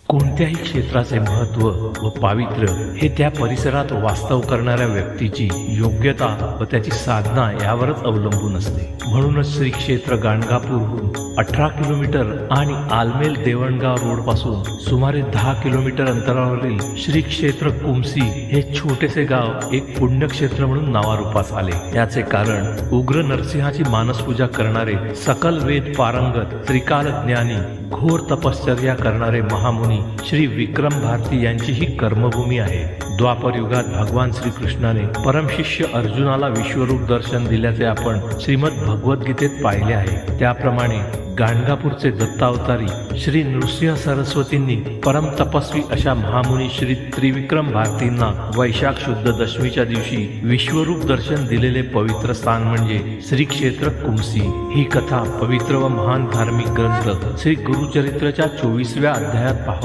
कोणत्याही क्षेत्राचे महत्त्व व पावित्र्य हे त्या परिसरात वास्तव करणाऱ्या व्यक्तीची योग्यता व त्याची साधना यावरच अवलंबून असते। म्हणूनच श्री क्षेत्र गाणगापूरहून 18 किलोमीटर आणि आलमेल देवणगाव रोड पासून सुमारे 10 किलोमीटर अंतरावरील श्री क्षेत्र कुमसी हे छोटेसे गाव एक पुण्यक्षेत्र म्हणून नावारूपास आले। याचे कारण उग्र नरसिंहाची मानसपूजा करणारे, सकल वेद पारंगत, त्रिकाल ज्ञानी, घोर तपश्चर्या करणारे महामुनी श्री विक्रम भारती यांची ही कर्मभूमी आहे। द्वापर युगात भगवान श्रीकृष्णाने परमशिष्य अर्जुनाला विश्वरूप दर्शन दिल्याचे आपण श्रीमद भगवद्गीतेत पाहिले आहे। त्याप्रमाणे गाणगापूरचे दत्तावतारी श्री नृसिंह सरस्वतींनी परम तपस्वी अशा महामुनी श्री त्रिविक्रम भारतींना वैशाख शुद्ध दशमीच्या दिवशी विश्वरूप दर्शन दिलेले पवित्र स्थान म्हणजे श्री क्षेत्र कुमसी। ही कथा पवित्र व महान धार्मिक ग्रंथ श्री गुरुचरित्रच्या 24व्या अध्यायात पाहू।